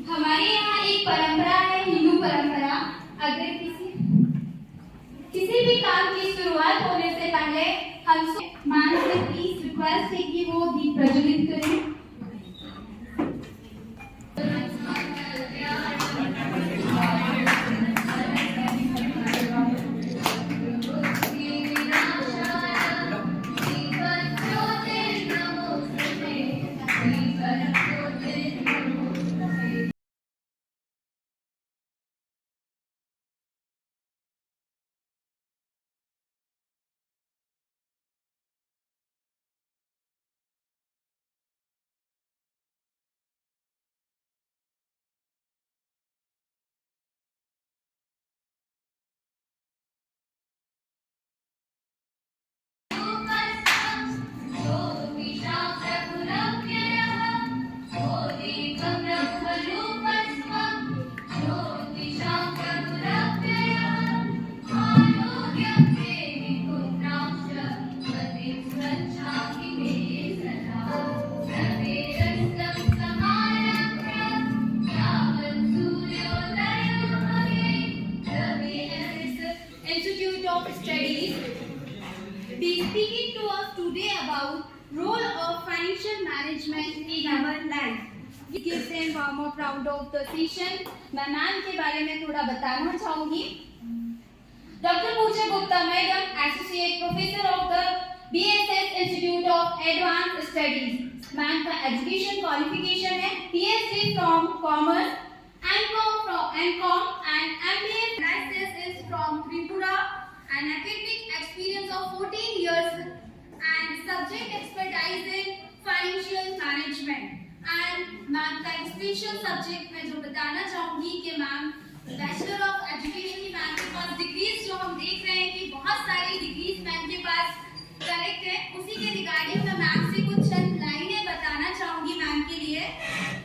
हमारे यहाँ एक परंपरा है, हिंदू परंपरा। अगर किसी भी काम की शुरुआत होने से पहले हम मान से प्लीज रिक्वेस्ट है कि वो दीप प्रज्वलित करें। Institute of Studies be speaking to us today about role of financial management in our life. We give them warm up round of the session. मैं मैम के बारे में थोड़ा बताना चाहूंगी। Doctor Pooja Gupta madam, associate professor of the BSS Institute of Advanced Studies। Ma'am का education qualification है PhD from Commerce, MCom and MBA. License is from Tripura, an academic experience of 14 years and subject expertise in financial management. And ma'am का special subject में जो बताना चाहूंगी कि ma'am bachelor of education की ma'am के पास degrees जो हम देख रहे हैं कि बहुत सारी डिग्रीज मैम के पास करेक्ट है, उसी के रिगार्डिंग में मैम से कुछ चंद लाइनें बताना चाहूंगी मैम के लिए।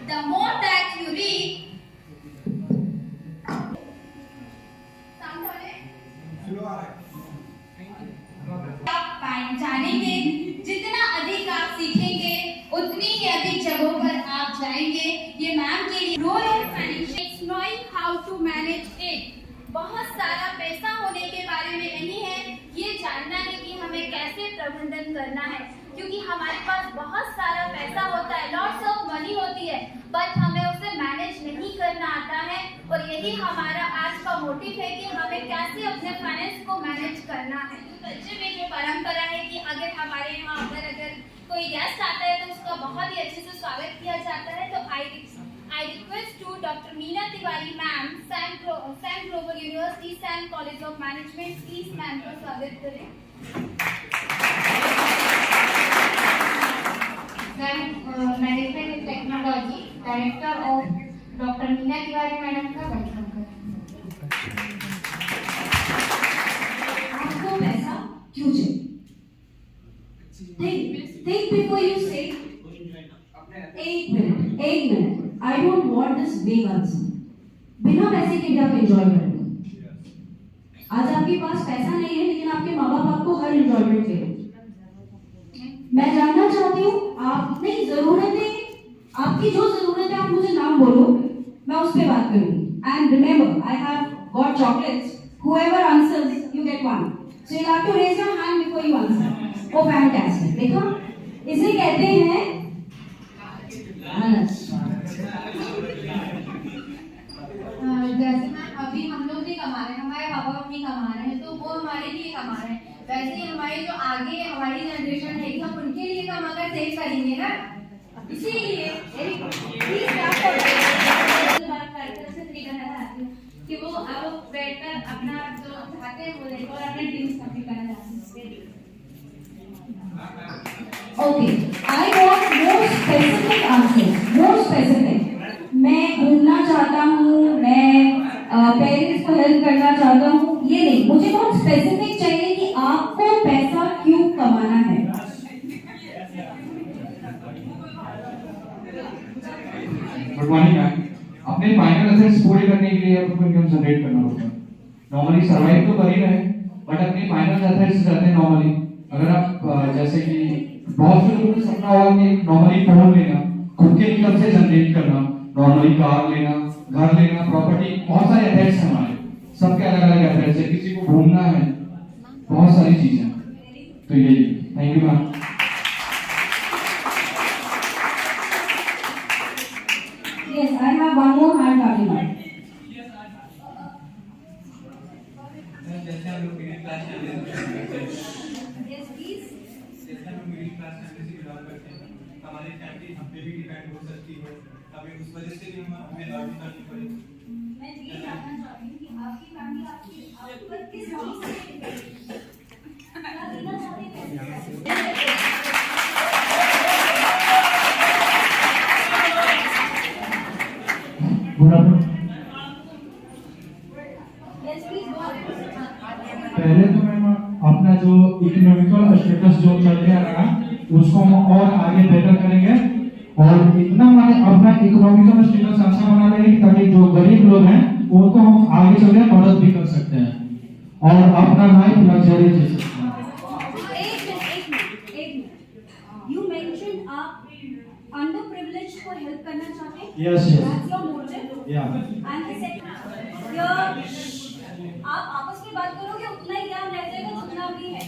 The more that you read जानेंगे, जितना अधिक आप सीखेंगे उतनी ही अधिक जगहों पर आप जाएंगे। ये मैम के लिए role of financial knowing how to manage it. बहुत सारा पैसा होने के बारे में नहीं है, ये जानना है कि हमें कैसे प्रबंधन करना है, क्योंकि हमारे पास बहुत सारा पैसा होता है, लॉट्स ऑफ मनी होती है, बट हमें उसे मैनेज नहीं करना आता है। और यही हमारा आज का मोटिव है कि हमें कैसे अपने फाइनेंस को मैनेज करना है। कल्चर में जो परंपरा है कि अगर हमारे यहाँ अगर कोई गेस्ट आता है तो उसका बहुत ही अच्छे से स्वागत किया जाता है। तो I request to Dr. Meena Tiwari ma'am, Sam Global University, Sam College of Management, please ma'am का स्वागत करें। Sam Management and Technology, Director of Dr. Meena Tiwari madam का वेलकम करें। आपको पैसा क्यों चाहिए? Think before you say. एक minute. I don't want this vague answer. बिना पैसे के भी आप एंजॉय करेंगे। आज आपके पास पैसा नहीं है, लेकिन आपके माँ बाप आपको हर एंजॉयमेंट दे रहे हैं। मैं जानना चाहती हूँ, आप नहीं जरूरतें, आपकी जो जरूरत है आप मुझे नाम बोलो, मैं उस पर बात करूंगी। And remember, I have got chocolates. Whoever answers, you get one. So you have to raise your hand before you answer. Oh, fantastic. देखो, इसे कहते हैं जैसे मैम अभी हम लोग नहीं कमा रहे हैं, हमारे पापा मम्मी कमा रहे हैं, तो वो हमारे लिए कमा रहे हैं। वैसे ही हमारे जो आगे हमारी जनरेशन है, हम उनके लिए कमाकर सेव करेंगे ना, इसीलिए कि वो अब बैठकर अपना जो चाहते हैं वो लेकर अपने ड्रीम्स कंप्लीट करना चाहते हैं। Okay, I want more specific answers. More specific. मैं घूमना चाहता हूँ, मैं पेरेंट्स को हेल्प करना चाहता हूँ, ये नहीं, मुझे बहुत स्पेसिफिक चाहिए कि आपको पैसा क्यों कमाना है। Good morning ma'am. अपने फाइनल असेट्स पूरे करने के लिए आपको इनकम जनरेट करना होता है। नॉर्मली सर्वाइव तो कर ही रहे हैं, बट अपने फाइनल असेट्स रहते हैं नॉर्मली। अगर आप जैसे कि बहुत से लोगों का सपना होगा कि नॉर्मली फोन लेना, खुद के इनकम से जनरेट करना, नॉर्मली कार लेना, घर लेना, प्रॉपर्टी, बहुत सारे एसेट्स हैं हमारे, सबके अलग अलग एसेट्स है, किसी को घूमना है, बहुत सारी चीजें। तो यही, thank you ma'am. Yes, I have one more hand coming up. जैसे हम लोग middle class family Yes, please. जैसे हम लोग मिडिल क्लास फैमिली से बिलोंग करते हैं, हमारी फैमिली हम पे भी डिपेंड हो सकती है, अभी उस वजह से भी हमें अर्न करनी पड़ेगी। मैं ये जानना चाहती हूँ कि आपकी फैमिली आप पर किस चीज से डिपेंड है? क्या देना चाहते हैं? Yes, please go ahead. पहले तो मैम अपना जो इकोनॉमिकल स्टेटस जो चल रहा है ना उसको हम और आगे बेटर करेंगे और इतना माने अपना इकोनॉमिकल स्टेटस अच्छा बना लेंगे ताकि जो गरीब लोग हैं उनको हम आगे चल के मदद भी कर सकते हैं और अपना लाइफ लग्जरी जी सकते हैं। एक मिनट। You mentioned आप underprivileged को help करना चाहते हैं? Yes, yes. That's your motive? Yeah. And the second, your आप आपस में बात करोगे उतना ही ज्ञान रह जाएगा जितना भी है।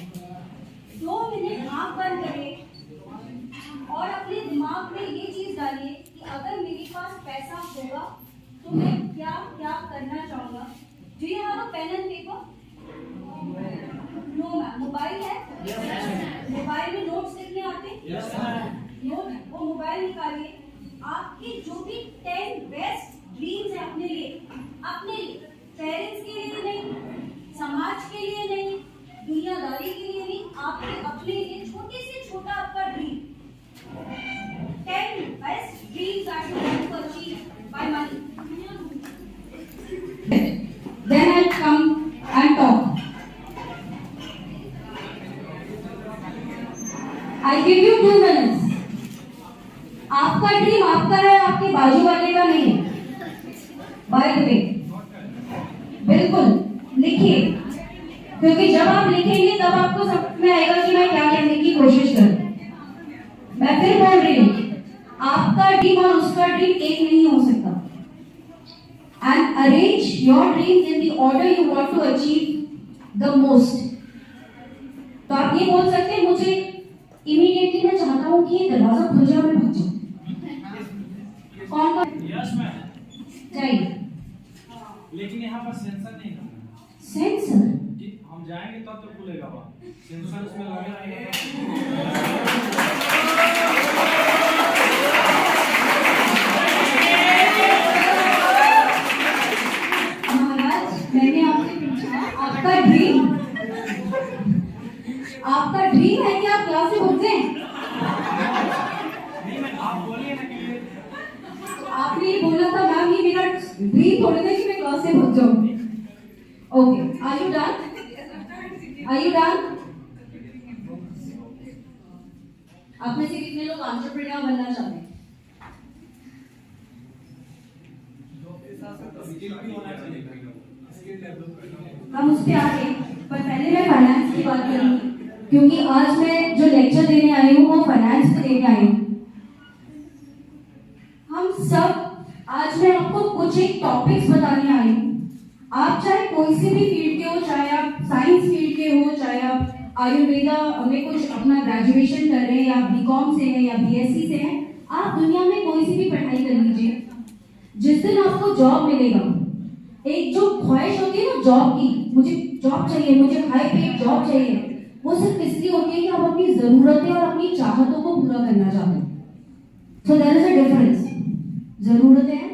2 मिनट आँख बंद करें और अपने दिमाग में ये चीज डालिए कि अगर मेरे पास पैसा होगा तो मैं क्या क्या करना चाहूँगा। Do you have a pen and paper? No ma'am. Mobile है? मोबाइल में नोट्स लिखने आते हैं? नोट वो मोबाइल निकालिए। आपकी जो भी 10 बेस्ट ड्रीम्स है अपने लिए पेरेंट्स के लिए नहीं, समाज के लिए नहीं, दुनियादारी के लिए नहीं, आपके अपने लिए छोटे से छोटा आपका dream 10 best dreams that you want to achieve by money. Then I'll come and talk. I'll give you 2 minutes. आपका ड्रीम आपका है, आपके बाजू वाले का नहीं है। बाय द वे, बिल्कुल लिखिए, क्योंकि जब आप लिखेंगे तब आपको समझ में आएगा कि मैं क्या कहने की कोशिश करूं। मैं फिर बोल रही हूँ, आपका ड्रीम और उसका ड्रीम एक नहीं हो सकता। And arrange your dreams in the order you want to achieve the most. तो आप ये बोल सकते हैं, मुझे इमीडिएटली मैं चाहता हूँ कि ये दरवाजा खुल जाए मैं भाग जाऊँ। कौन यस मैम। चाहिए? लेकिन यहाँ पर सेंसर नहीं करना। सेंसर? हम जाएंगे तब तो खुलेगा वहाँ। सेंसर उसमें लगे रहेगा। महाराज, मैंने आपसे पूछा आपका ड्रीम है कि आप क्लास से भाग जाएं? नहीं मैम, आप बोलिए ना कि आपने ये बोला था मैम, ये मेरा ड्रीम थोड़ी ना कि मैं क्लास से भाग जाऊं। Okay, are you done? आप में से कितने लोग एंटरप्रेन्योर बनना चाहते हैं? हम उस पे आ गए, पर पहले मैं फाइनेंस की बात करूंगी, क्योंकि आज मैं जो लेक्चर देने आई हूँ वो फाइनेंस पे देने आई हूँ। हम सब आज मैं आपको कुछ एक टॉपिक्स बताने आई हूँ। आप चाहे कोई से भी फील्ड के हो, चाहे आप साइंस फील्ड के हो, चाहे आप आयुर्वेदा में कुछ अपना ग्रेजुएशन कर रहे हैं या बीकॉम से हैं या बीएससी से हैं, आप दुनिया में कोई सी भी पढ़ाई कर लीजिए। जिस दिन आपको जॉब मिलेगा, एक जो ख्वाहिश होती है ना जॉब की, मुझे जॉब चाहिए, मुझे हाई पेड जॉब चाहिए, वो सिर्फ इसलिए होती है कि आप अपनी जरूरतें और अपनी चाहतों को पूरा करना चाहते हैं। So there is a difference. जरूरतें हैं,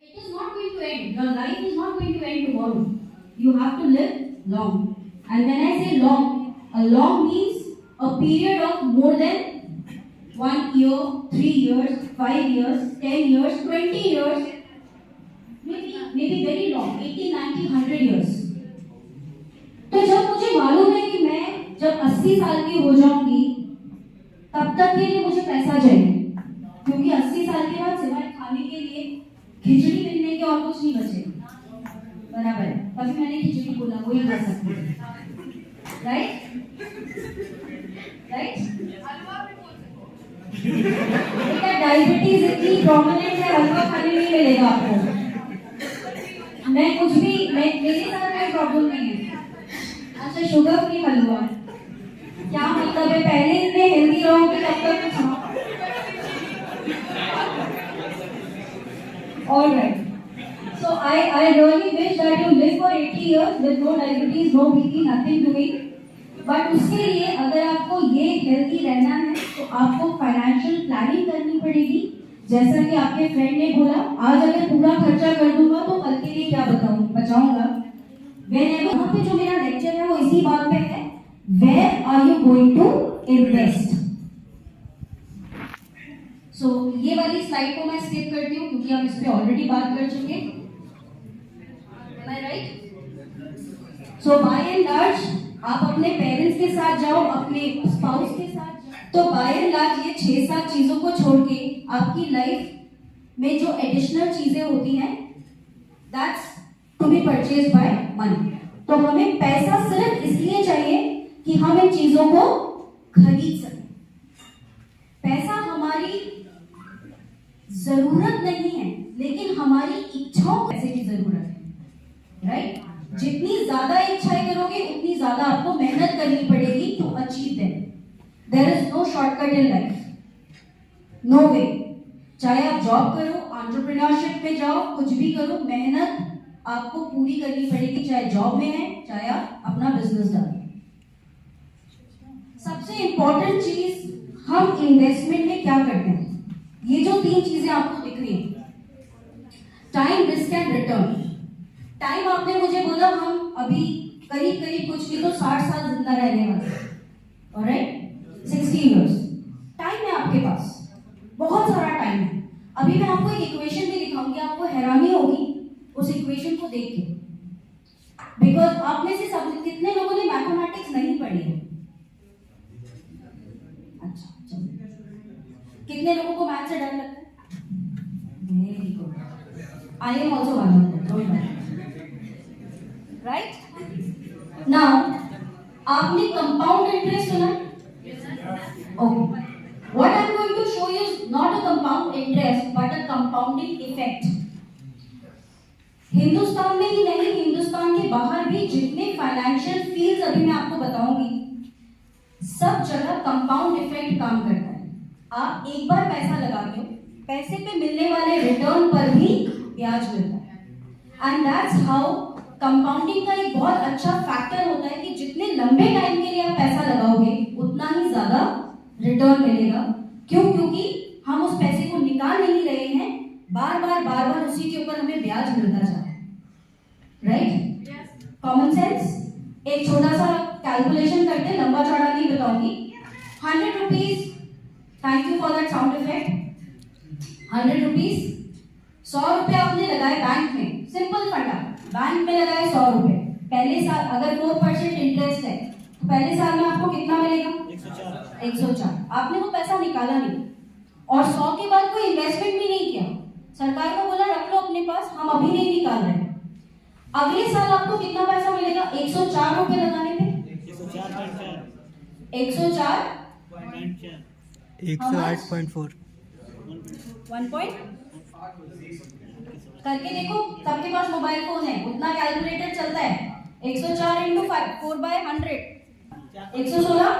it is not going to end. Your life is not going to end tomorrow. You have to live long. And when I say long, a long means a period of more than 1 year, 3 years, 5 years, 10 years, 20 years, maybe very long, 80, 90, 100 years. तो जब मुझे मालूम है कि मैं जब 80 साल की हो जाऊंगी, तब तक के लिए मुझे पैसा चाहिए, क्योंकि 80 साल के बाद सिवाय खाने के लिए खिचड़ी मिलने के और कुछ नहीं बचेगा। बराबर है, तभी मैंने खिचड़ी बोला, वही कर सकते हैं। Right right. बेटा डायबिटीज इतनी प्रोमिनेंट है, हलवा खाने नहीं मिलेगा आपको। मैं कुछ भी मेरे साथ कोई प्रॉब्लम नहीं है। अच्छा शुगर फ्री हलवा क्या मतलब है? पहले इतने हेल्दी रहोगे तब तक कुछ ना। Alright. So I really wish that you live for 80 years with no diabetes, no BP, nothing doing. But उसके लिए अगर आपको ये हेल्दी रहना है तो आपको फाइनेंशियल प्लानिंग करनी पड़ेगी। जैसा कि आपके फ्रेंड ने बोला, आज अगर पूरा खर्चा कर दूंगा तो कल के लिए क्या बचाऊंगा। यहाँ पे जो मेरा लेक्चर है वो इसी बात पे है, where are you going to invest. So ये वाली स्लाइड को मैं स्किप करती हूँ क्योंकि हम इस पे ऑलरेडी बात कर चुके हैं। Am I right? So by and large आप अपने पेरेंट्स के साथ जाओ, अपने स्पाउस के साथ जाओ, तो बाय एंड लार्ज ये 6-7 चीजों को छोड़ के आपकी लाइफ में जो एडिशनल चीजें होती हैं that's to be purchase by money. तो हमें पैसा सिर्फ इसलिए चाहिए कि हम इन चीजों को खरीद सकें। पैसा हमारी जरूरत नहीं है, लेकिन हमारी इच्छाओं को पैसे की जरूरत है, राइट? जितनी ज्यादा इच्छाएं करोगे उतनी ज्यादा आपको मेहनत करनी पड़ेगी to achieve them. There is no shortcut in life, no way. चाहे आप जॉब करो, एंटरप्रेन्योरशिप में जाओ, कुछ भी करो, मेहनत आपको पूरी करनी पड़ेगी, चाहे जॉब में है, चाहे आप अपना बिजनेस डालें। सबसे इंपॉर्टेंट चीज हम इन्वेस्टमेंट में क्या करते हैं, ये जो 3 चीजें आपको दिख रही हैं, time, risk and return. Time आपने मुझे बोला हम अभी करीब कुछ भी तो 60 साल जिंदा रहने वाले हैं, ऑलराइट, 60 इयर्स। टाइम है आपके पास, बहुत सारा टाइम है। अभी मैं आपको एक इक्वेशन भी दिखाऊंगी, आपको हैरानी होगी उस इक्वेशन को देख के, बिकॉज आप में से सब कितने लोगों ने मैथमेटिक्स नहीं पढ़ी है? अच्छा चलो, कितने लोगों को मैथ से डर लगता है? Very good, I am also one of them, don't worry. Right now आपने कंपाउंड इंटरेस्ट सुना? Okay, what I am going to show you is not a compound interest but a compounding effect. Hindustan में ही नहीं, हिंदुस्तान के बाहर भी जितने financial fields अभी मैं आपको बताऊंगी, सब जगह कंपाउंड इफेक्ट काम करता है। आप एक बार पैसा लगाते हो, पैसे पे मिलने वाले रिटर्न पर भी ब्याज मिलता है। एंड दैट्स हाउ कंपाउंडिंग का एक बहुत अच्छा फैक्टर होता है कि जितने लंबे टाइम के लिए आप पैसा लगाओगे उतना ही ज्यादा रिटर्न मिलेगा। क्यों? क्योंकि हम उस पैसे को निकाल नहीं रहे हैं, बार बार उसी के ऊपर हमें ब्याज मिलता जा रहा है, राइट? Common sense. एक छोटा सा कैलकुलेशन करते, लंबा चौड़ा नहीं बताऊंगी। 100 rupees, thank you for that sound effect. 100 rupees, 100 रुपए आपने लगाए बैंक में, सिंपल फंडा, बैंक में लगाए 100 रुपए। पहले साल अगर 4% इंटरेस्ट है तो पहले साल में आपको कितना मिलेगा? 104। आपने वो पैसा निकाला नहीं और 100 के बाद कोई इन्वेस्टमेंट भी नहीं किया, सरकार को बोला रख लो अपने पास, हम अभी नहीं निकाल रहे। अगले साल आपको कितना पैसा मिलेगा? 104 रुपए लगाने पे 108.4 1 करके देखो, सबके पास मोबाइल फोन है, उतना कैलकुलेटर चलता है। 104 इंटू 4/100 116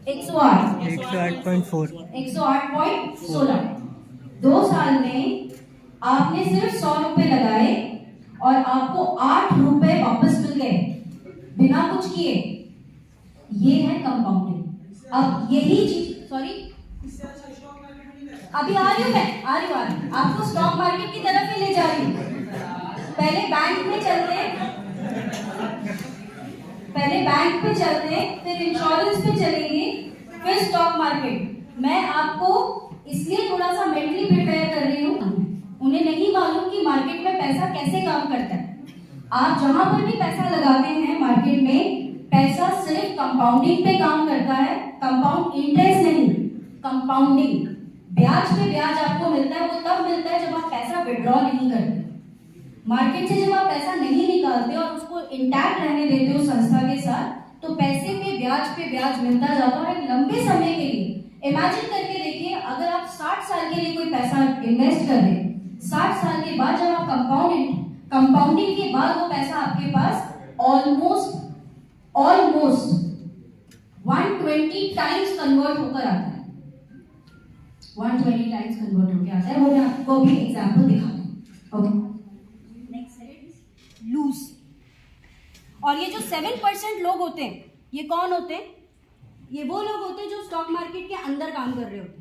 108.4 108.16। 2 साल में आपने सिर्फ 100 रुपए लगाए और आपको 8 रुपए वापस मिल गए बिना कुछ किए। ये है कंपाउंडिंग। अब यही चीज, सॉरी अभी आ रही हूँ आपको स्टॉक मार्केट की तरफ ही ले जा रही हूँ। पहले बैंक में चलते, फिर इंश्योरेंस पे चलेंगे, फिर स्टॉक मार्केट। मैं आपको इसलिए थोड़ा सा मेंटली प्रिपेयर कर रही हूँ, उन्हें नहीं मालूम कि मार्केट में पैसा कैसे काम करता है। आप जहां पर भी पैसा लगाते हैं मार्केट में, पैसा सिर्फ कंपाउंडिंग पे काम करता है, कंपाउंड इंटरेस्ट नहीं, कंपाउंडिंग। ब्याज पे ब्याज आपको मिलता है, वो तब मिलता है जब आप पैसा विड्रॉ नहीं करते। मार्केट से जब आप पैसा नहीं निकालते और उसको इंटैक्ट रहने देते हो संस्था के साथ, तो पैसे पे ब्याज मिलता जाता है। और एक लंबे समय के लिए इमेजिन करके देखिए, अगर आप 60 साल के लिए कोई पैसा इन्वेस्ट कर दें, 60 साल के बाद जब आप कंपाउंडिंग के बाद वो पैसा आपके पास ऑलमोस्ट 120 टाइम्स कन्वर्ट होकर आता है। 120 टाइम्स कन्वर्ट होकर आता है। वो मैं आपको अभी एग्जांपल दिखाता हूं। Okay, next slide. लूज। और ये जो 7% लोग होते हैं, ये कौन होते हैं? ये वो लोग होते हैं जो स्टॉक मार्केट के अंदर काम कर रहे होते हैं।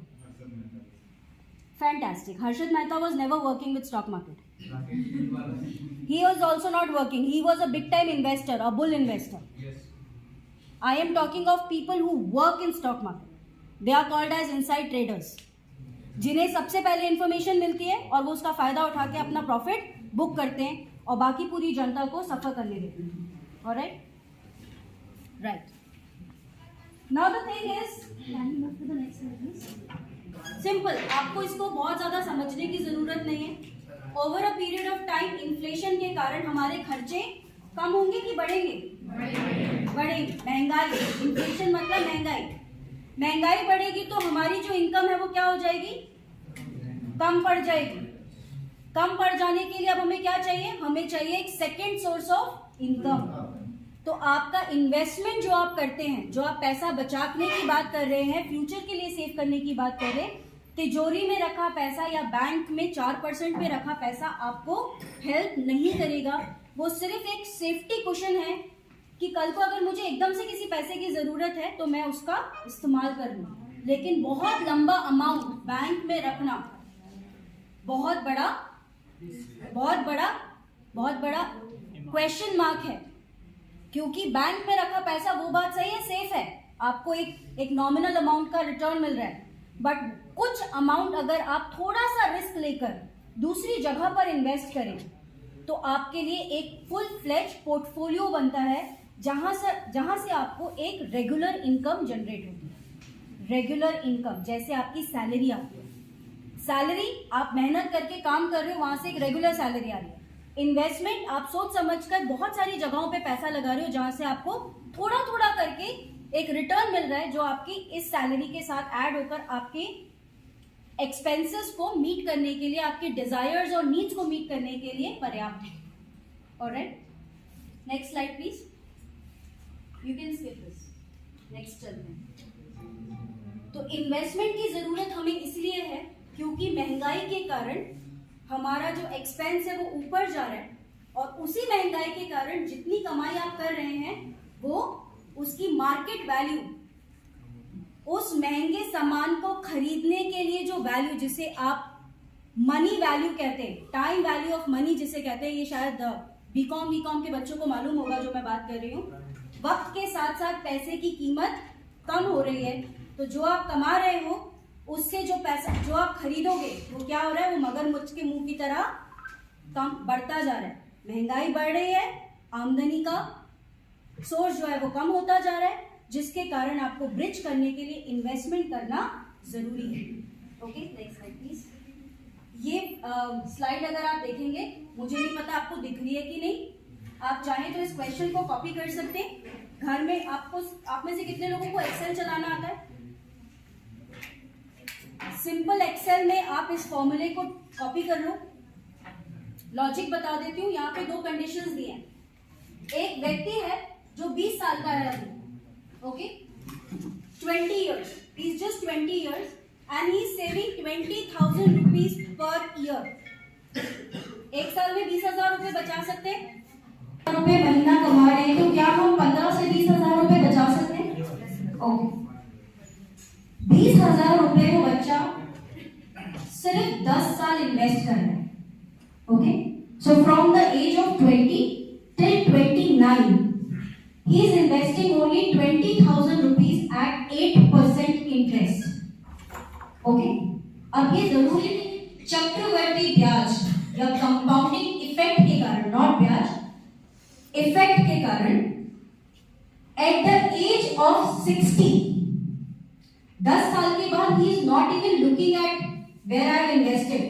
Fantastic. Harshad Mehta was never working with stock market. He was also not working. He was a big time investor, a bull investor. I am talking of people who work in stock market. They are called as inside traders. जिन्हें सबसे पहले information मिलती है और वो उसका फायदा उठा के अपना प्रॉफिट बुक करते हैं और बाकी पूरी जनता को सफर करने देते हैं. Alright? Right. Now the thing is, can you move to the next slide please? Simple. आपको इसको बहुत ज़्यादा समझने की ज़रूरत नहीं है. Over a period of time inflation के कारण हमारे खर्चे कम होंगे कि बढ़ेंगे? बढ़ेंगे. महंगाई, इन्फ्लेशन मतलब महंगाई. महंगाई बढ़ेगी तो हमारी जो इनकम है वो क्या हो जाएगी? कम पड़ जाएगी. कम पड़ जाने के लिए अब हमें क्या चाहिए? हमें चाहिए एक सेकेंड सोर्स ऑफ इनकम. तो आपका इन्वेस्टमेंट जो आप करते हैं, जो आप पैसा बचाने की बात कर रहे हैं, फ्यूचर के लिए सेव करने की बात कर रहे हैं, तिजोरी में रखा पैसा या बैंक में 4% पे रखा पैसा आपको हेल्प नहीं करेगा. वो सिर्फ एक सेफ्टी कुशन है कि कल को अगर मुझे एकदम से किसी पैसे की ज़रूरत है तो मैं उसका इस्तेमाल कर लूँ. लेकिन बहुत लंबा अमाउंट बैंक में रखना बहुत बड़ा क्वेश्चन मार्क है. क्योंकि बैंक में रखा पैसा, वो बात सही है, सेफ है, आपको एक नॉमिनल अमाउंट का रिटर्न मिल रहा है. बट कुछ अमाउंट अगर आप थोड़ा सा रिस्क लेकर दूसरी जगह पर इन्वेस्ट करें तो आपके लिए एक फुल फ्लेज पोर्टफोलियो बनता है, जहां से आपको एक रेगुलर इनकम जनरेट होती है. रेगुलर इनकम जैसे आपकी सैलरी आती है. सैलरी आप मेहनत करके काम कर रहे हो, वहां से एक रेगुलर सैलरी आ रही है. इन्वेस्टमेंट आप सोच समझकर बहुत सारी जगहों पे पैसा लगा रहे हो, जहां से आपको थोड़ा थोड़ा करके एक रिटर्न मिल रहा है, जो आपकी इस सैलरी के साथ ऐड होकर आपके एक्सपेंसेस को मीट करने के लिए, आपके डिजायर्स और नीड्स को मीट करने के लिए पर्याप्त है. Alright, next slide please. You can skip this. Next चलते हैं. तो इन्वेस्टमेंट की जरूरत हमें इसलिए है क्योंकि महंगाई के कारण हमारा जो एक्सपेंस है वो ऊपर जा रहा है, और उसी महंगाई के कारण जितनी कमाई आप कर रहे हैं वो उसकी मार्केट वैल्यू, उस महंगे सामान को खरीदने के लिए जो वैल्यू, जिसे आप मनी वैल्यू कहते हैं, टाइम वैल्यू ऑफ मनी जिसे कहते हैं, ये शायद बीकॉम के बच्चों को मालूम होगा जो मैं बात कर रही हूँ. वक्त के साथ साथ पैसे की कीमत कम हो रही है, तो जो आप कमा रहे हो उससे जो पैसा जो आप खरीदोगे वो क्या हो रहा है? वो मगरमच्छ के मुंह की तरह कम बढ़ता जा रहा है. महंगाई बढ़ रही है, आमदनी का सोर्स जो है वो कम होता जा रहा है, जिसके कारण आपको ब्रिज करने के लिए इन्वेस्टमेंट करना जरूरी है. Okay, next slide please. ये स्लाइड अगर आप देखेंगे, मुझे नहीं पता आपको दिख रही है कि नहीं. आप चाहें तो इस क्वेश्चन को कॉपी कर सकते हैं घर में. आप में से कितने लोगों को एक्सेल चलाना आता है? सिंपल एक्सेल में आप इस फॉर्मूले को कॉपी कर लो. लॉजिक बता देती हूँ. यहाँ पे दो कंडीशंस दी हैं. एक व्यक्ति है जो 20 साल का है अभी, okay, 20 years, he is just 20 years and he is saving 20,000 rupees per year. एक साल में 20,000 रुपए बचा सकते हैं. रुपए महीना कमा रहे हैं, तो क्या हम 15 से 20,000 रुपए बचा सकते हैं? ओके, 20,000 रुपए वो बच्चा सिर्फ 10 साल इन्वेस्ट कर रहा है. Okay, so from the age of 20 till 29 he is investing only 20,000 rupees at 8% interest. Okay, अब ये जरूरी नहीं चक्रवर्ती ब्याज या कंपाउंडिंग इफेक्ट के कारण, नॉट ब्याज, इफेक्ट के कारण एट द एज ऑफ 60, 10 साल के बाद he is not even looking at where I have invested.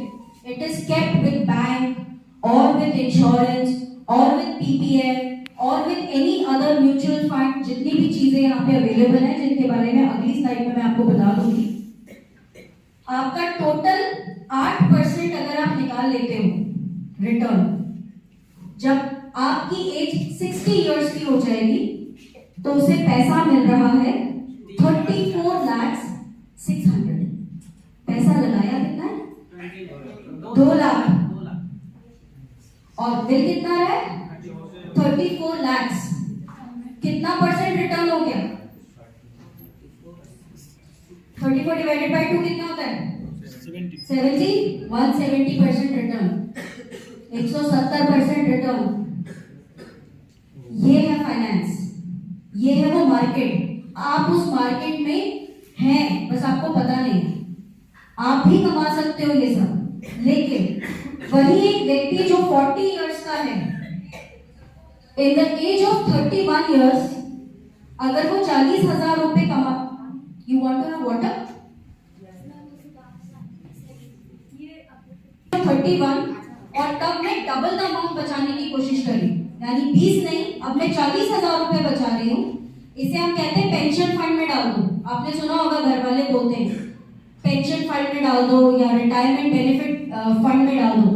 It is kept with bank or with insurance or with PPF or with any other mutual fund, जितनी भी चीजें यहाँ पे available हैं जिनके बारे में अगली स्लाइड में मैं आपको बता दूंगी, आपका टोटल 8% अगर आप निकाल लेते हो रिटर्न, जब आपकी एज 60 इयर्स की हो जाएगी तो उसे पैसा मिल रहा है 34,600,000। पैसा लगाया कितना है? 2 लाख, और बिल कितना है? 34 लाख। कितना परसेंट रिटर्न हो गया? 34 डिवाइडेड बाय 2 कितना होता है? 70। 170% रिटर्न, 170% रिटर्न। ये है फाइनेंस, ये है वो मार्केट। आप उस मार्केट में हैं, बस आपको पता नहीं है। आप भी कमा सकते हो ये सब, लेकिन वही एक व्यक्ति जो 40 इयर्स का है, in the age of 31 years, अगर वो 40,000 रुपए कमा, you want to have water? 31, और तब मैं डबल द अमाउंट बचाने की कोशिश करी, यानी 20 नहीं, अब मैं 40,000 रुपए बचा रही हूँ। इसे हम कहते हैं पेंशन फंड में डाल दो। आपने सुना होगा, घर वाले बोलते हैं पेंशन फंड में डाल दो या रिटायरमेंट बेनिफिट फंड में डाल दो।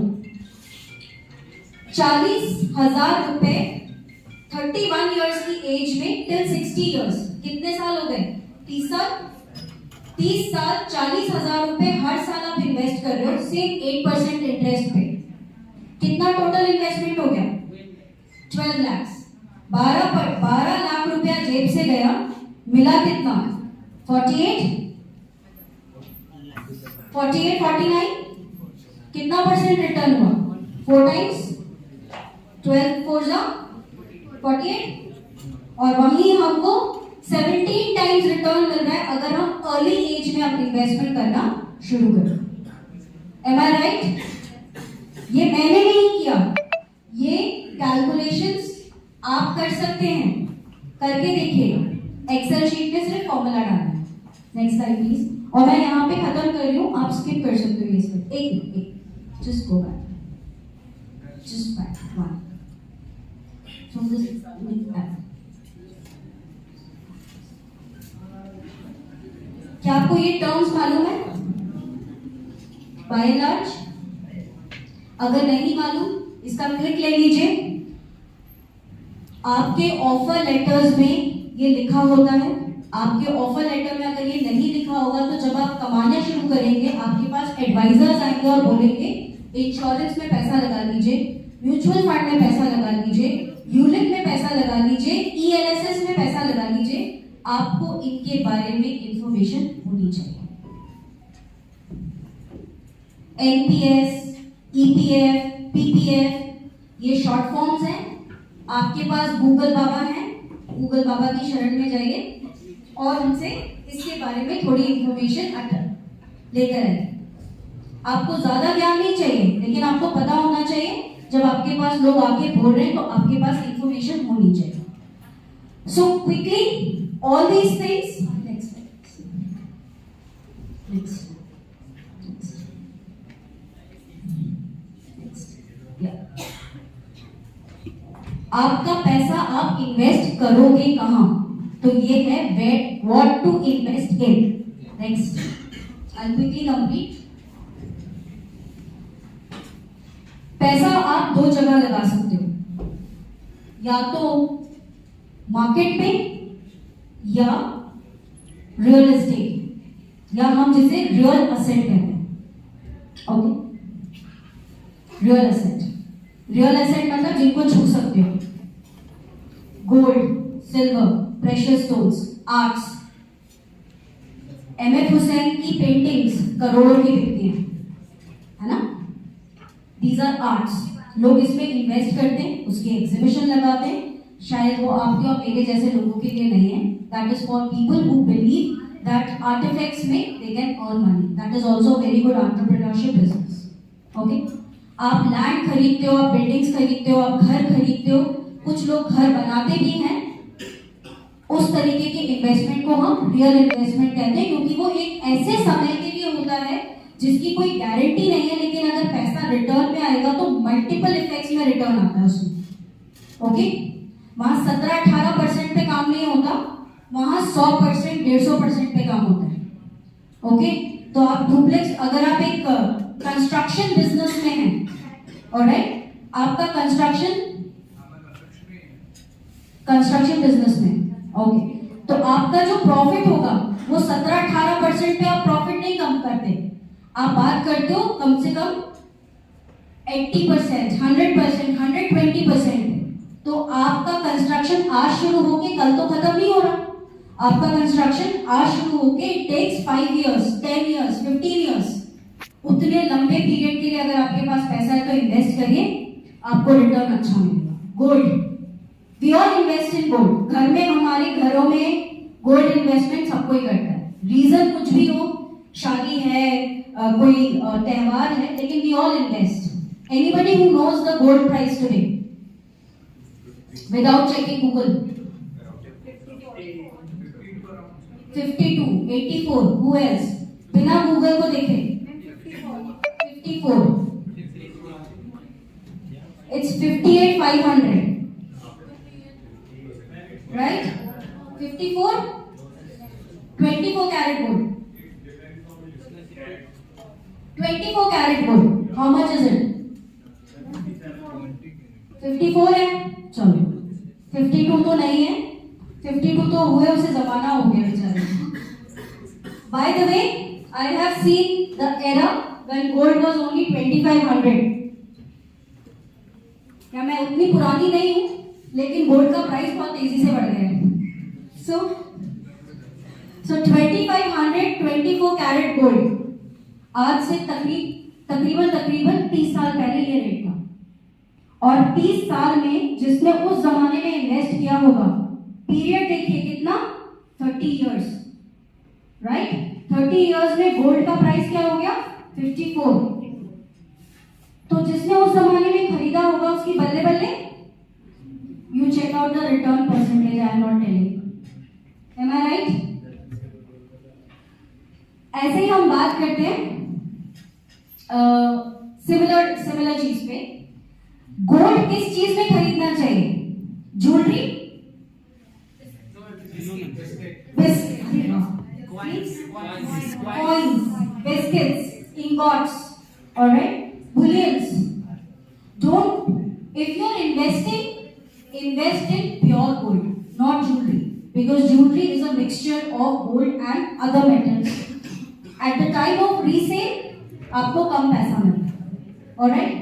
40,000 रुपए 31 इयर्स की एज में टिल 60 इयर्स, कितने साल हो गए? 30 साल। 30 साल 40,000 रुपए हर साल आप इन्वेस्ट कर रहे हो, सिर्फ 8% इंटरेस्ट पे। कितना टोटल इन्वेस्टमेंट हो गया? 12 लाख। 12 लाख रुपया जेब से गया, मिला कितना? 48, 49। कितना परसेंट रिटर्न हुआ? 4 टाइम्स 12 4 जा 48, और वहीं हमको 17 टाइम्स रिटर्न मिल रहा है अगर हम अर्ली एज में अपनी इन्वेस्टमेंट करना शुरू करें। M I right? ये मैंने नहीं किया, ये कैलकुलेशंस आप कर सकते हैं, करके देखिएगा। एक्सेल शीट में सिर्फ फॉर्मूला डालना है। Next slide please. और मैं यहाँ पे खत्म कर रही हूँ, आप स्किप कर सकते हो ये स्लाइड। एक just go back, just back one from this back. क्या आपको ये टर्म्स मालूम है? बाय एंड लार्ज, अगर नहीं मालूम इसका क्लिक ले लीजिए। आपके ऑफर लेटर्स में ये लिखा होता है। आपके ऑफर लेटर में अगर ये नहीं लिखा होगा तो जब आप कमाना शुरू करेंगे आपके पास एडवाइजर्स आएंगे और बोलेंगे इंश्योरेंस में पैसा लगा लीजिए, म्यूचुअल फंड में पैसा लगा लीजिए, यूलिप में पैसा लगा लीजिए, ईएलएसएस में पैसा लगा लीजिए। आपको इनके बारे में इंफॉर्मेशन होनी चाहिए। एनपीएस, ईपीएफ, पीपीएफ ये शॉर्ट फॉर्म्स हैं। आपके पास गूगल बाबा हैं, गूगल बाबा की शरण में जाइए और उनसे इसके बारे में थोड़ी इंफॉर्मेशन लेकर आइए। आपको ज्यादा ज्ञान नहीं चाहिए, लेकिन आपको पता होना चाहिए। जब आपके पास लोग आके बोल रहे हैं तो आपके पास इंफॉर्मेशन होनी चाहिए। So quickly all these things, next आपका पैसा आप इन्वेस्ट करोगे कहां? तो ये है what to invest in. Next, I quickly complete. पैसा आप 2 जगह लगा सकते हो, या तो मार्केट में या रियल एस्टेट, या हम जिसे रियल एसेट कहते हैं। Okay, real asset, real asset मतलब जिनको छू सकते हो। Gold, silver, precious stones, arts. M F Husain की पेंटिंग्स करोड़ों की बिकती हैं, है ना? These are arts. लोग इसमें इन्वेस्ट करते हैं, उसकी एग्जीबिशन लगाते हैं। शायद वो आपके और मेरे जैसे लोगों के लिए नहीं है। That is for people who believe that artefacts में they can earn money. That is also very good entrepreneurship business. Okay, आप लैंड खरीदते हो, आप बिल्डिंग्स खरीदते हो, आप घर खरीदते हो। कुछ लोग घर बनाते भी हैं। उस तरीके के इन्वेस्टमेंट को हम रियल इन्वेस्टमेंट कहते हैं, क्योंकि वो एक ऐसे समय के लिए होता है जिसकी कोई गारंटी नहीं है, लेकिन अगर पैसा रिटर्न में आएगा तो मल्टीपल इफेक्ट्स में रिटर्न आता है उसमें। ओके, वहां 17-18% पे काम नहीं होता, वहां 100%, 150% पे काम होता है। ओके, तो आप डुप्लेक्स, अगर आप एक कंस्ट्रक्शन बिजनेस में हैं, ऑलराइट, आपका कंस्ट्रक्शन बिजनेस में, ओके, तो आपका जो प्रॉफिट होगा वो 17-18% पे आप प्रॉफिट नहीं कम करते, आप बात करते हो कम से कम 80%, 100%, 120%। तो आपका कंस्ट्रक्शन आज शुरू होके कल तो खत्म नहीं हो रहा, आपका कंस्ट्रक्शन आज शुरू होके it takes 5 years, 10 years, 15 years। उतने लंबे पीरियड के लिए अगर आपके पास पैसा है तो इन्वेस्ट करिए, आपको रिटर्न अच्छा मिलेगा। Gold, we all invest in gold. घर में, हमारे घरों में गोल्ड इन्वेस्टमेंट सबको ही करता है, रीजन कुछ भी हो, शादी है, कोई त्योहार है, लेकिन we all invest. Anybody who knows the gold price today without checking Google? 52, 84, who else? बिना गूगल को देखे 54, it's 58,500, right? 54, 24 karat gold, 24 karat gold, how much is it? 54 है, चलो 52 तो नहीं है, 52 तो हुए उसे जमाना हो गया बेचारे। By the way, I have seen the era when gold was only 2,500। क्या मैं उतनी पुरानी नहीं हूँ, लेकिन गोल्ड का प्राइस बहुत तेजी से बढ़ गया है। So 2,500, 24 कैरेट गोल्ड आज से तकरीबन 30 साल पहले ये रेट था, और 30 साल में जिसने उस जमाने में इन्वेस्ट किया होगा, पीरियड देखिए कितना, 30 years, राइट? 30 years में गोल्ड का प्राइस क्या हो गया, 54। तो जिसने उस जमाने में खरीदा होगा उसकी बल्ले बल्ले, you check out the return percentage, I am not telling, am I right? ऐसे ही हम बात करते हैं सिमिलर चीज पे। गोल्ड किस चीज में खरीदना चाहिए? Jewellery, coins, biscuits, ingots, alright, bullions. If you're investing, invest in pure gold, not jewelry, because jewelry is a mixture of gold and other metals. At the time of resale, आपको कम पैसा मिलता है, alright?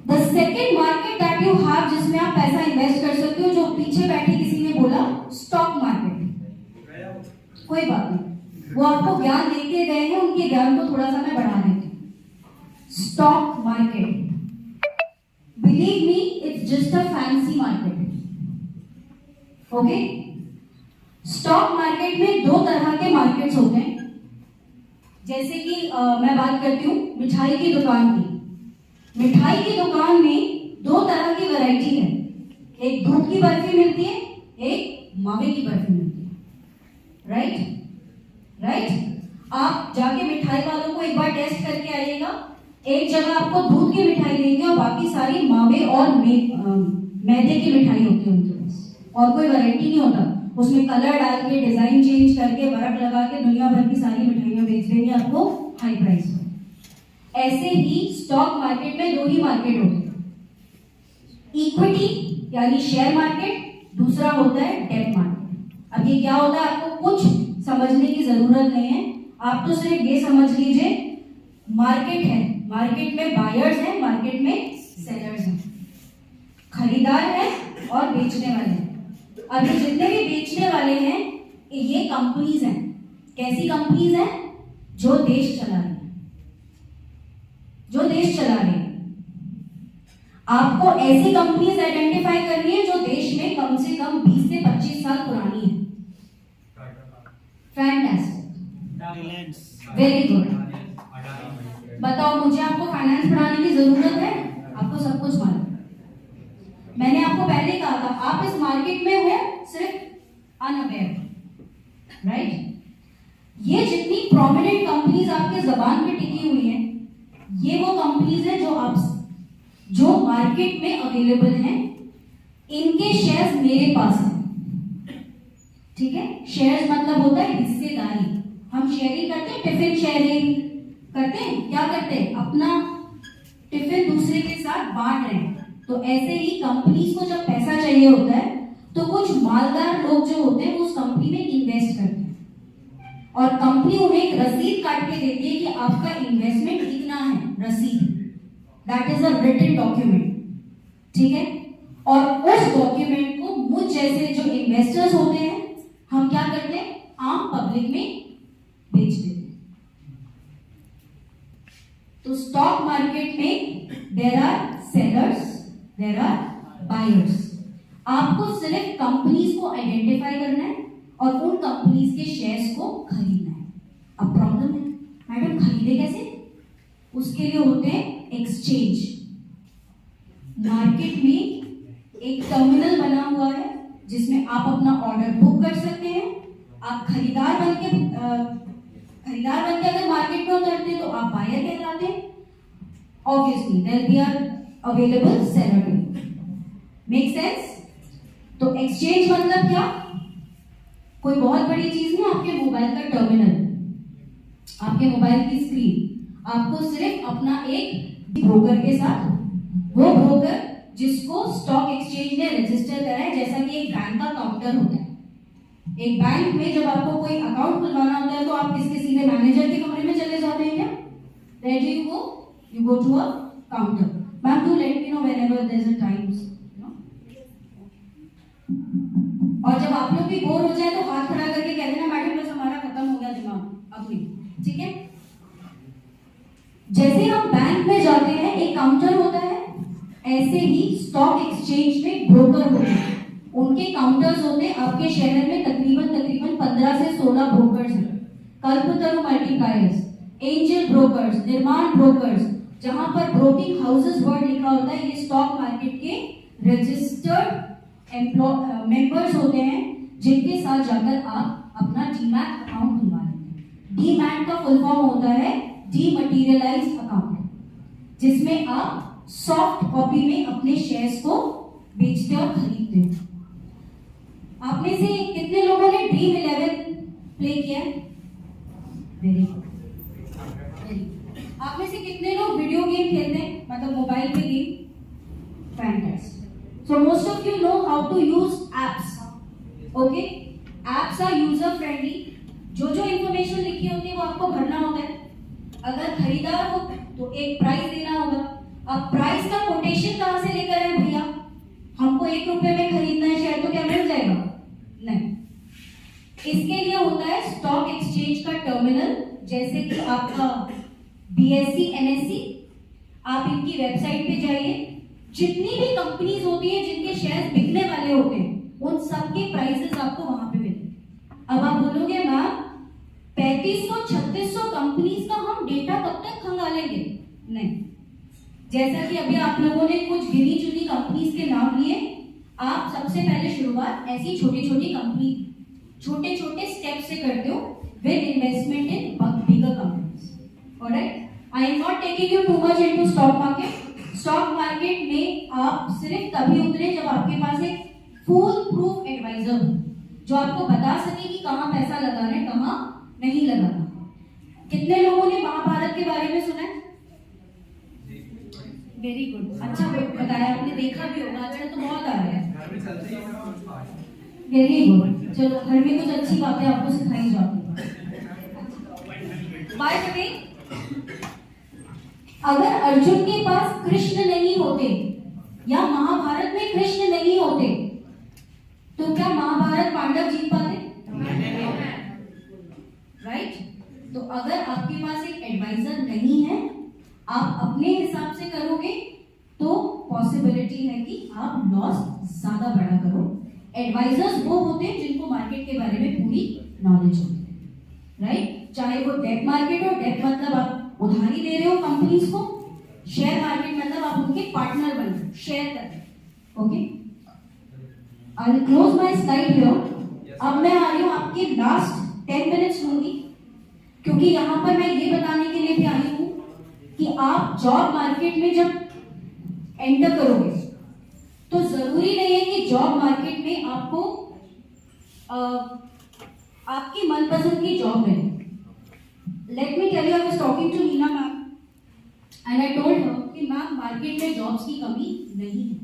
The second market that you have, जिसमें आप पैसा invest कर सकते हो, जो पीछे बैठे किसी ने बोला, स्टॉक मार्केट। कोई बात नहीं, वो आपको ज्ञान देके गए हैं, उनके ज्ञान को थोड़ा सा मैं बढ़ा देती हूँ। Stock market, believe me, it's just a fancy market. Okay, stock market में 2 तरह के मार्केट्स होते हैं। जैसे कि मैं बात करती हूँ मिठाई की दुकान की। मिठाई की दुकान में 2 तरह की वैरायटी है, एक दूध की बर्फी मिलती है, एक मावे की बर्फी मिलती है, राइट? आप जाके मिठाई वालों को एक बार टेस्ट करके आइएगा, एक जगह आपको दूध की मिठाई देंगे और बाकी सारी मावे और मैदे की मिठाई होती है उनके पास, और कोई वैरायटी नहीं होता। उसमें कलर डाल के, डिजाइन चेंज करके, बर्फ लगा के दुनिया भर की सारी मिठाइयां बेच देंगे आपको हाई प्राइस में। ऐसे ही स्टॉक मार्केट में 2 ही मार्केट होते हैं, इक्विटी यानी शेयर मार्केट, दूसरा होता है डेट मार्केट। अब ये क्या होता है आपको कुछ समझने की जरूरत नहीं है, आप तो सिर्फ ये समझ लीजिए मार्केट है, मार्केट में बायर्स हैं, मार्केट में सेलर्स हैं, खरीदार है और बेचने वाले हैं। अब ये जितने भी बेचने वाले हैं ये कंपनीज हैं। कैसी कंपनीज हैं? जो देश चला रही है, जो देश चला रही है। आपको ऐसी कंपनीज आइडेंटिफाई करनी है जो देश में कम से कम 20 से 25 साल पुरानी है। Fantastic, very good. बताओ मुझे, आपको फाइनेंस पढ़ाने की जरूरत है? आपको सब कुछ मालूम। मैंने आपको पहले कहा था आप इस मार्केट में हो सिर्फ अनअवेयर, राइट? ये जितनी प्रोमिनेंट कंपनीज आपके जबान पे टिकी हुई हैं, ये वो कंपनीज हैं जो मार्केट में अवेलेबल हैं। इनके शेयर्स मेरे पास हैं, ठीक है। शेयर्स मतलब होता है हिस्सेदारी। हम शेयरिंग करते हैं, टिफिन शेयरिंग करते हैं, क्या करते हैं, अपना टिफिन दूसरे के साथ बांट रहे हैं। तो ऐसे ही कंपनीज को जब पैसा चाहिए होता है तो कुछ मालदार लोग जो होते हैं उस कंपनी में इन्वेस्ट करते हैं और कंपनी उन्हें एक रसीद काट के देती है कि आपका इन्वेस्टमेंट इतना है, रसीद, that is a written document, ठीक है। और उस डॉक्यूमेंट को मुझ जैसे जो इन्वेस्टर्स होते हैं हम क्या करते हैं, आम पब्लिक में बेच देते हैं। तो स्टॉक मार्केट में there are sellers, there are buyers. आपको सिर्फ कंपनीज को आइडेंटिफाई करना है और उन कंपनीज के शेयर्स को खरीदना है। अब प्रॉब्लम है, मैडम खरीदे कैसे? उसके लिए होते हैं एक्सचेंज। मार्केट में एक टर्मिनल बना हुआ है जिसमें आप अपना ऑर्डर बुक कर सकते हैं। आप खरीदार बन के अगर मार्केट में उतरते हैं तो आप बायर कहलाते हैं। Obviously there be are available seller, make sense? तो एक्सचेंज मतलब क्या? कोई बहुत बड़ी चीज नहीं, आपके मोबाइल का टर्मिनल, आपके मोबाइल की स्क्रीन। आपको सिर्फ अपना एक ब्रोकर के साथ, वो ब्रोकर जिसको स्टॉक एक्सचेंज ने रजिस्टर करा है, जैसा कि एक बैंक का काउंटर होता है। एक बैंक में जब आपको कोई अकाउंट खुलवाना होता है तो आप किसके सीधे मैनेजर के कमरे में चले जाते हैं क्या? Where do you go? You go to a counter. Ma'am, do let me know whenever there's a times. और जब आप लोग भी बोर हो जाए तो हाथ खड़ा करके कह देना मैडम बस हमारा खत्म हो गया दिमाग, अब नहीं, ठीक है। जैसे हम बैंक में जाते हैं एक काउंटर होता है, ऐसे ही स्टॉक एक्सचेंज में ब्रोकर होते हैं, उनके काउंटर्स होते हैं। आपके शहर में तकरीबन 15 से 16 ब्रोकर्स हैं। कल्पतरु मल्टीप्लायर्स, एंजल ब्रोकर्स, निर्माण ब्रोकर्स, जहां पर ब्रोकिंग हाउसेस वर्ड लिखा होता है, ये स्टॉक मार्केट के रजिस्टर्ड मेंबर्स होते हैं जिनके साथ जाकर आप अपना डीमैट अकाउंट खुलवा लेते हैं। डीमैट का फुल फॉर्म होता है डीमटेरियलाइज्ड अकाउंट, जिसमें आप सॉफ्ट कॉपी में अपने शेयर्स को बेचते और खरीदते हो। आप में से कितने लोगों ने ड्रीम 11 प्ले किया? Very good. आप में से कितने लोग वीडियो गेम खेलते हैं, मतलब मोबाइल पे game? Fantastic. So most of you know how to use apps. Okay? Apps are user friendly. जो इंफॉर्मेशन लिखी होती है वो आपको भरना होता है। अगर खरीदार हो तो एक प्राइस देना होगा। अब प्राइस का कोटेशन कहाँ से लेकर आए भैया? हमको 1 रुपए में खरीदना है शेयर तो क्या मिल जाएगा? नहीं। इसके लिए होता है स्टॉक एक्सचेंज का टर्मिनल, जैसे कि आपका BSE, NSE। आप इनकी वेबसाइट पे जाइए, जितनी भी कंपनीज होती हैं जिनके शेयर्स बिकने वाले होते हैं उन सबके प्राइसेस आपको वहां पे मिलेंगे। अब आप बोलोगे मैम 3500-3600 कंपनीज का हम डेटा कब तक खंगालेंगे? नहीं, जैसा कि अभी आप लोगों ने कुछ गिनी चुनी कंपनीज के नाम लिए, आप सबसे पहले शुरुआत ऐसी छोटी छोटी कंपनी, छोटे छोटे स्टेप से करते हो with investment in bigger companies. Alright, I am not taking you too much into stock market. Stock market में आप सिर्फ तभी उतरे जब आपके पास एक फुल प्रूफ एडवाइजर हो, जो आपको बता सके कि कहां पैसा लगाना है, कहां नहीं लगाना। कितने लोगों ने महाभारत के बारे में सुना है? वेरी गुड, अच्छा बताया आपने, देखा भी होगा, अच्छा तो बहुत आ रहा है। वेरी गुड, चलो घर में कुछ अच्छी बातें आपको सिखाई जाती है। बाय द वे, अगर अर्जुन के पास कृष्ण नहीं होते या महाभारत में कृष्ण नहीं होते तो क्या महाभारत पांडव जीत पाते? राइट? तो अगर आपके पास एक एडवाइजर नहीं है, आप अपने हिसाब से करोगे तो पॉसिबिलिटी है कि आप लॉस ज्यादा बड़ा करो। एडवाइजर्स वो होते हैं जिनको मार्केट के बारे में पूरी नॉलेज होती है, राइट? चाहे वो डेट मार्केट हो, डेट मतलब आप उधारी दे रहे हो कंपनीज को, शेयर मार्केट मतलब आप उनके पार्टनर बन रहे हो, शेयर कर रहे हो। Okay, I will close my slide here. अब मैं आ रही हूँ आपके लास्ट 10 मिनट्स लूंगी क्योंकि यहाँ पर मैं ये बताने के लिए भी आई हूँ कि आप जॉब मार्केट में जब एंटर करोगे तो जरूरी नहीं है कि जॉब मार्केट में आपको आपकी मनपसंद की जॉब मिले. Let me tell you, I was talking to Neena ma'am and I told her कि मैम मार्केट में जॉब्स की कमी नहीं है.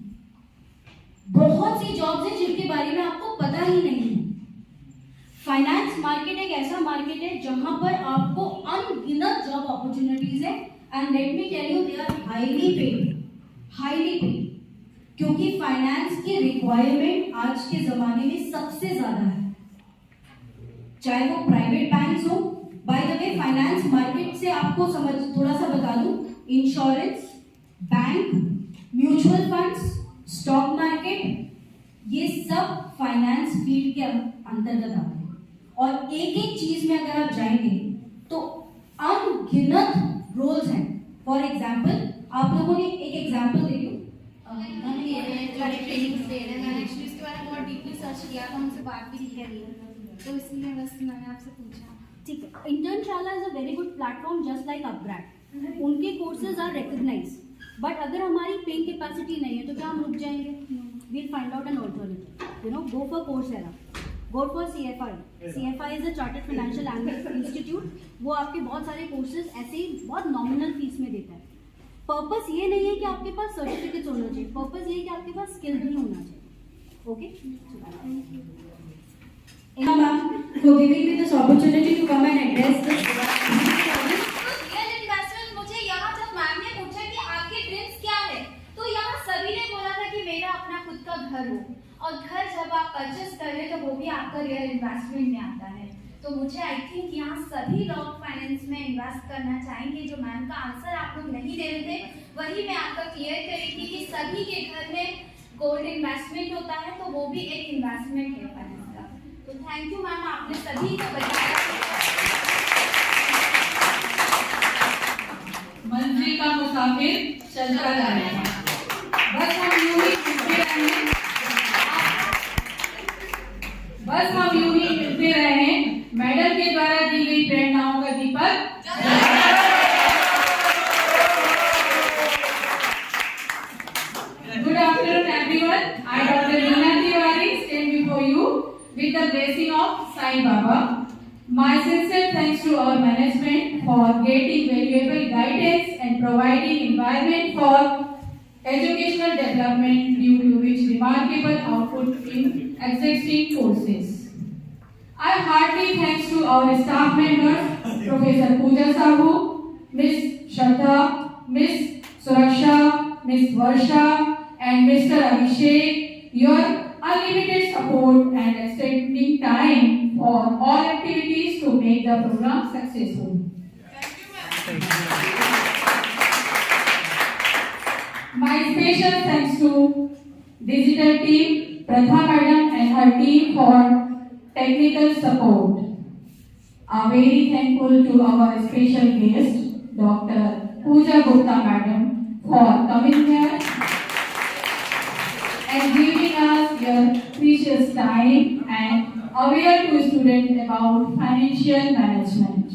बहुत सी जॉब्स हैं जिनके बारे में आपको पता ही नहीं है. फाइनेंस मार्केट एक ऐसा मार्केट है जहां पर आपको अनगिनत जॉब अपॉर्चुनिटीज है and let me tell you they are highly paid. क्योंकि फाइनेंस की रिक्वायरमेंट आज के जमाने में सबसे ज्यादा है, चाहे वो प्राइवेट बैंक्स हो. By the way finance market से आपको समझ थोड़ा सा बता दूं, insurance, bank, mutual funds, stock market, ये सब फाइनेंस फील्ड के अंतर्गत आते हैं. और एक एक चीज में अगर आप जाएंगे तो अनगिनत रोल्स हैं. फॉर एग्जाम्पल आप लोगों ने एक एग्जाम्पल दे दो. ट्रेनिंग्स दे रहे हैं. मैंने एक्चुअली इसके बारे में बहुत डीपली सर्च किया था, उनसे बात भी नहीं करी है, तो इसलिए बस मैंने आपसे पूछा. ठीक है, Internshala is a very good platform just like upgrade. उनके कोर्सेज आर रिकॉग्नाइज्ड, बट अगर हमारी पेइंग कैपेसिटी नहीं है तो क्या हम रुक जाएंगे? We'll find out an alternative. You know, go for Coursera, go for CFI. CFI is a chartered financial analyst institute. वो आपके बहुत सारे कोर्सेज ऐसे ही बहुत नॉमिनल फीस में देता है. पर्पस ये नहीं है कि आपके पास सर्टिफिकेट्स होना चाहिए, पर्पस ये है कि आपके पास स्किल भी होना चाहिए. Okay, ma'am, for giving me this opportunity to come and address this. Real investment, मुझे यहाँ जब मैम ने पूछा कि आपके ड्रीम्स क्या है, तो यहाँ सभी ने बोला था कि मेरा अपना खुद का घर हो. और घर जब आप परचेस कर रहे तो वो भी आपका रियल इन्वेस्टमेंट में आता है. तो मुझे आई थिंक यहाँ सभी लोग फाइनेंस में इन्वेस्ट करना चाहेंगे. जो मैम का आंसर आप लोग नहीं दे रहे थे वही मैं आपका क्लियर कर रही थी कि सभी के घर में गोल्ड इन्वेस्टमेंट होता है, तो वो भी एक इन्वेस्टमेंट है फाइनेंस का. तो थैंक यू मैम, आपने सभी को बताया. मंजिल का मुसाफिर चलता रहेगा, बस हम यूं ही मिलते रहें, बस हम यूं ही मिलते रहें. मेडल के द्वारा दी गई प्रेरणाओं का दीपक. Good afternoon everyone. I Dr. Neena Tiwari stand before you with the blessing of Sai Baba. My sincere thanks to our management for getting valuable guidance and providing environment for educational development, due to which remarkable output in existing courses. I heartily thanks to our staff members, Professor Pooja Sahu, Miss Shraddha, Miss Suraksha, Miss Varsha, and Mr. Abhishek, your unlimited support and extending time for all activities to make the program successful. My special thanks to digital team, Pratha Madam and her team for technical support. I'm very thankful to our special guest, Dr. Pooja Gupta Madam, for coming here and giving us your precious time and aware to students about financial management.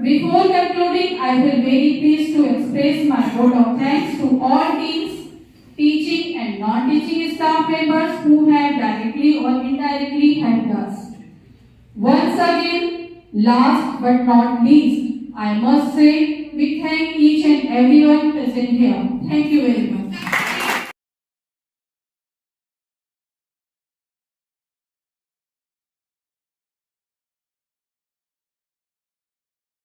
Before concluding, I will very pleased to express my vote of thanks to all teams, teaching and non-teaching staff members who have directly or indirectly helped us. Once again, last but not least, I must say we thank each and everyone present here. Thank you very much.